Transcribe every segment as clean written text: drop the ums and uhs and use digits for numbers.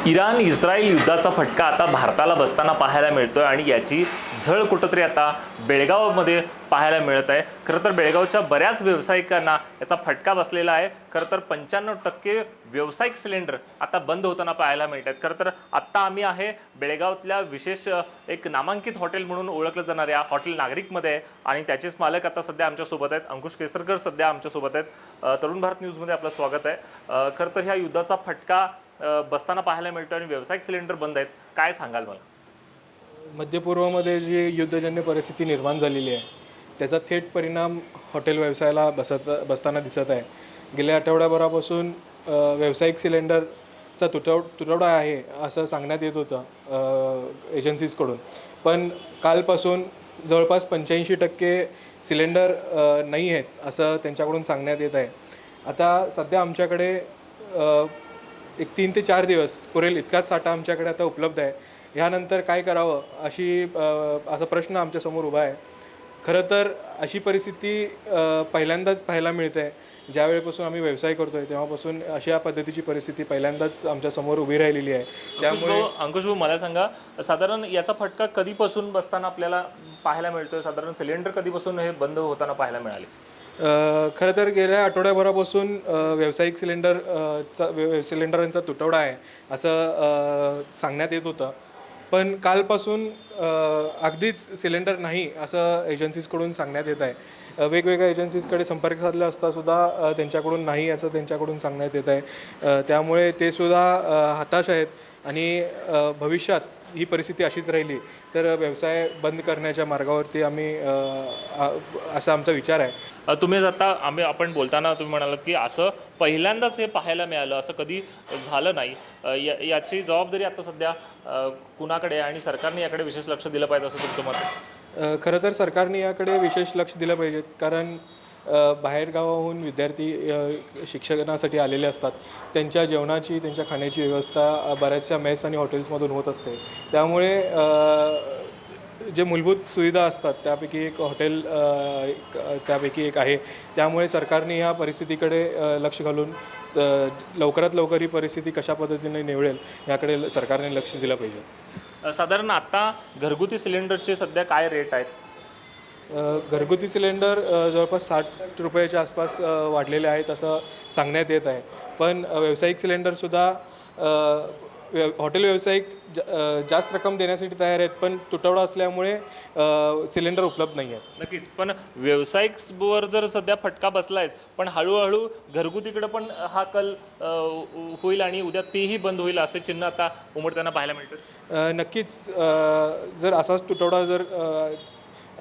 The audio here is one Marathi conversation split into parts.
इराण इस्रायल युद्धाचा फटका आता भारताला बसताना पाहायला मिळतोय आणि याची झळ कुठंतरी आता बेळगावमध्ये पाहायला मिळत आहे। खरं तर बेळगावच्या बऱ्याच व्यावसायिकांना याचा फटका बसलेला आहे। खरं तर 95% व्यावसायिक सिलेंडर आता बंद होताना पाहायला मिळतात। खरं तर आत्ता आम्ही आहे बेळगावातल्या विशेष एक नामांकित हॉटेल म्हणून ओळखलं जाणाऱ्या हॉटेल नागरिकमध्ये आणि त्याचेच मालक आता सध्या आमच्या सोबत आहेत। अंकुश केसरकर सध्या आमच्या सोबत आहेत। तरुण भारत न्यूजमध्ये आपलं स्वागत आहे। खरं तर ह्या युद्धाचा फटका बसताना पाहायला मिळतो आणि व्यावसायिक सिलेंडर बंद आहेत, काय सांगाल मला? मध्य पूर्वमध्ये जी युद्धजन्य परिस्थिती निर्माण झालेली आहे त्याचा थेट परिणाम हॉटेल व्यवसायाला बसताना दिसत आहे। गेल्या आठवड्याभरापासून व्यावसायिक सिलेंडरचा तुटवडा आहे असं सांगण्यात येत होतं एजन्सीजकडून, पण कालपासून जवळपास 85% सिलेंडर नाही आहेत असं त्यांच्याकडून सांगण्यात येत आहे। आता सध्या आमच्याकडे एक 3 ते 4 दिवस पुरेल इतकाच साठा आमच्याकडे आता उपलब्ध आहे। ह्यानंतर काय करावं असा प्रश्न आमच्यासमोर उभा आहे। खरं तर अशी परिस्थिती पहिल्यांदाच पाहायला मिळते आहे। ज्यावेळेपासून आम्ही व्यवसाय करतो आहे तेव्हापासून अशा पद्धतीची परिस्थिती पहिल्यांदाच आमच्यासमोर उभी राहिलेली आहे। त्यामुळे अंकुश भाऊ मला सांगा, साधारण याचा फटका कधीपासून बसताना आपल्याला पाहायला मिळतोय? साधारण सिलेंडर कधीपासून हे बंद होताना पाहायला मिळाले? खरं तर गेल्या आठवड्याभरापासून व्यावसायिक सिलेंडरांचा तुटवडा आहे असं सांगण्यात येत होतं, पण कालपासून अगदीच सिलेंडर नाही असं एजन्सीजकडून सांगण्यात येत आहे। वेगवेगळ्या एजन्सीजकडे संपर्क साधला असता सुद्धा त्यांच्याकडून नाही असं त्यांच्याकडून सांगण्यात येत आहे। त्यामुळे ते सुद्धा हताश आहेत आणि भविष्यात ही परिस्थिती अशीच राहिली तर व्यवसाय बंद करण्याच्या मार्गावरती आम्ही असा आमचा विचार आहे। तुम्ही आता आपण बोलताना तुम्ही म्हणालात की असं पहिल्यांदाच हे पाहायला मिळालं, असं कधी झालं नाही। याची जबाबदारी आता सध्या कुणाकडे आहे आणि सरकारने याकडे विशेष लक्ष दिलं पाहिजे असं तुमचं मत आहे? खरं तर सरकारने याकडे विशेष लक्ष दिलं पाहिजे, कारण बाहेरगावाहून विद्यार्थी शिक्षणासाठी आलेले असतात। त्यांच्या जेवणाची त्यांच्या खाण्याची व्यवस्था बऱ्याचशा मेस आणि हॉटेल्समधून होत असते। त्यामुळे जे मूलभूत सुविधा असतात त्यापैकी एक हॉटेल त्यापैकी एक आहे। त्यामुळे सरकारने ह्या परिस्थितीकडे लक्ष घालून लवकरात लवकर ही परिस्थिती कशा पद्धतीने निवळेल याकडे सरकारने लक्ष दिलं पाहिजे। साधारण आता घरगुती सिलेंडरचे सध्या काय रेट आहेत? घरगुती सिलेंडर जवळपास 60 रुपयाच्या आसपास वाढलेले आहेत असं सांगण्यात येत आहे, पण व्यावसायिक सिलेंडरसुद्धा हॉटेल व्यावसायिक जास्त रक्कम देण्यासाठी तयार आहेत, पण तुटवडा असल्यामुळे सिलेंडर उपलब्ध नाही आहेत। नक्कीच, पण व्यावसायिकवर जर सध्या फटका बसला आहेच, पण हळूहळू घरगुतीकडे पण हा कल होईल आणि उद्या तेही बंद होईल असे चिन्ह आता उमटताना पाहायला मिळतं। नक्कीच, जर असाच तुटवडा जर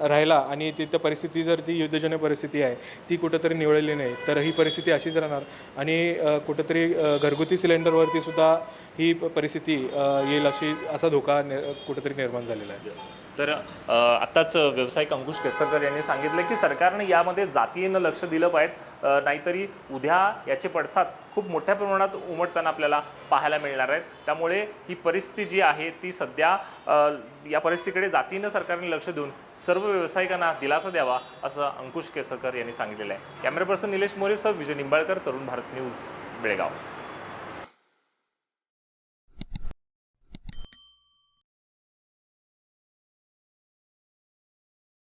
राहिला आणि तिथं परिस्थिती जर ती युद्धजन्य परिस्थिती आहे ती कुठंतरी निवळली नाही तर ही परिस्थिती अशीच राहणार आणि कुठंतरी घरगुती सिलेंडरवरती सुद्धा ही परिस्थिती येईल असा धोका कुठंतरी निर्माण झालेला आहे। तर आत्ताच व्यावसायिक अंकुश केसरकर यांनी सांगितलं की सरकारने यामध्ये जातीनं लक्ष दिलं पाहिजे, नाहीतरी उद्या याचे पडसाद खूप मोठ्या प्रमाणात उमटताना आपल्याला पाहायला मिळणार आहेत। त्यामुळे ही परिस्थिती जी आहे ती सध्या या परिस्थितीकडे जातीनं सरकारने लक्ष देऊन सर्व व्यावसायिकांना दिलासा द्यावा असं अंकुश केसरकर यांनी सांगितलेलं आहे। कॅमेरा पर्सन निलेश मोरेसह विजय निंबाळकर, तरुण भारत न्यूज, बेळगाव।